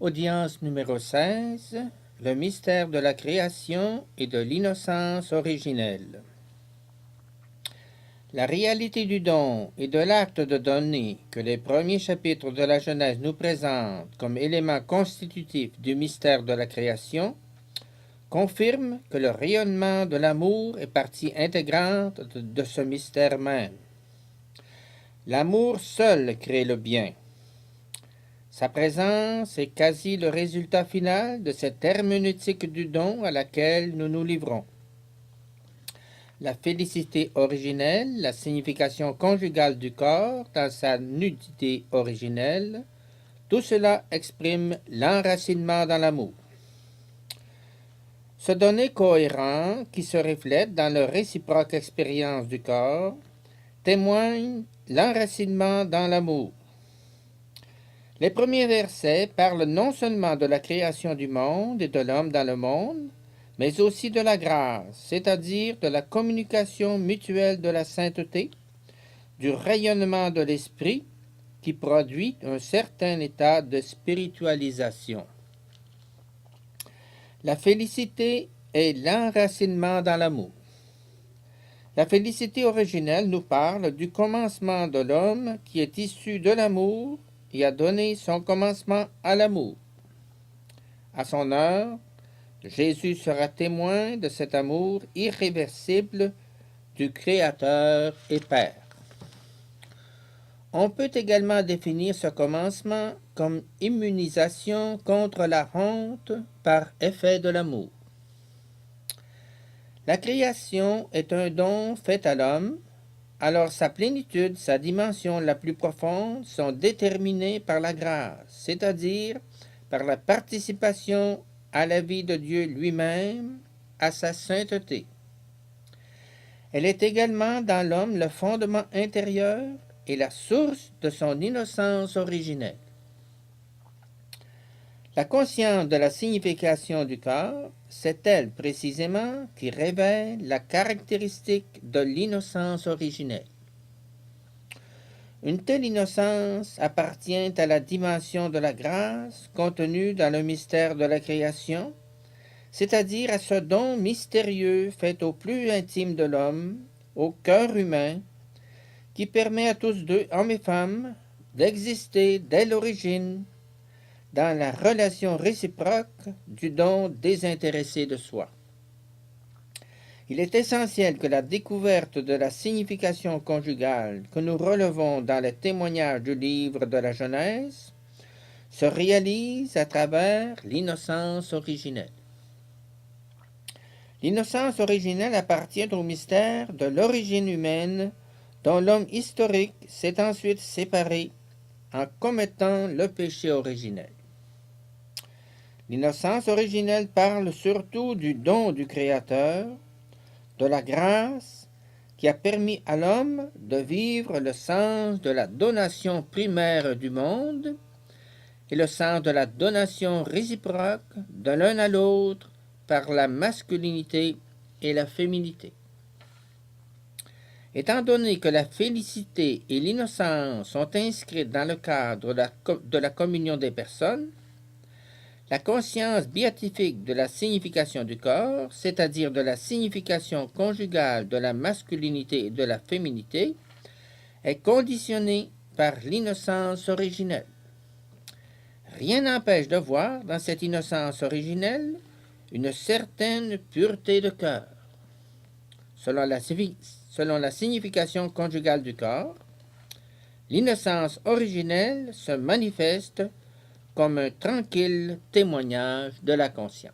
Audience numéro 16. Le mystère de la création et de l'innocence originelle. La réalité du don et de l'acte de donner que les premiers chapitres de la Genèse nous présentent comme élément constitutif du mystère de la création confirme que le rayonnement de l'amour est partie intégrante de ce mystère même. L'amour seul crée le bien. Sa présence est quasi le résultat final de cette herméneutique du don à laquelle nous nous livrons. La félicité originelle, la signification conjugale du corps dans sa nudité originelle, tout cela exprime l'enracinement dans l'amour. Ce donné cohérent, qui se reflète dans leur réciproque expérience du corps, témoigne l'enracinement dans l'amour. Les premiers versets parlent non seulement de la création du monde et de l'homme dans le monde, mais aussi de la grâce, c'est-à-dire de la communication mutuelle de la sainteté, du rayonnement de l'esprit qui produit un certain état de spiritualisation. La félicité est l'enracinement dans l'amour. La félicité originelle nous parle du commencement de l'homme qui est issu de l'amour et a donné son commencement à l'amour. À son heure, Jésus sera témoin de cet amour irréversible du Créateur et Père. On peut également définir ce commencement comme immunisation contre la honte par effet de l'amour. La création est un don fait à l'homme, alors sa plénitude, sa dimension la plus profonde sont déterminées par la grâce, c'est-à-dire par la participation à la vie de Dieu lui-même, à sa sainteté. Elle est également dans l'homme le fondement intérieur et la source de son innocence originelle. La conscience de la signification du corps, c'est elle précisément qui révèle la caractéristique de l'innocence originelle. Une telle innocence appartient à la dimension de la grâce contenue dans le mystère de la création, c'est-à-dire à ce don mystérieux fait au plus intime de l'homme, au cœur humain, qui permet à tous deux, hommes et femmes, d'exister dès l'origine dans la relation réciproque du don désintéressé de soi. Il est essentiel que la découverte de la signification conjugale que nous relevons dans le témoignage du livre de la Genèse se réalise à travers l'innocence originelle. L'innocence originelle appartient au mystère de l'origine humaine dont l'homme historique s'est ensuite séparé en commettant le péché originel. L'innocence originelle parle surtout du don du Créateur, de la grâce qui a permis à l'homme de vivre le sens de la donation primaire du monde et le sens de la donation réciproque de l'un à l'autre par la masculinité et la féminité. Étant donné que la félicité et l'innocence sont inscrites dans le cadre de la communion des personnes, la conscience béatifique de la signification du corps, c'est-à-dire de la signification conjugale de la masculinité et de la féminité, est conditionnée par l'innocence originelle. Rien n'empêche de voir dans cette innocence originelle une certaine pureté de cœur. Selon la signification conjugale du corps, l'innocence originelle se manifeste comme un tranquille témoignage de la conscience.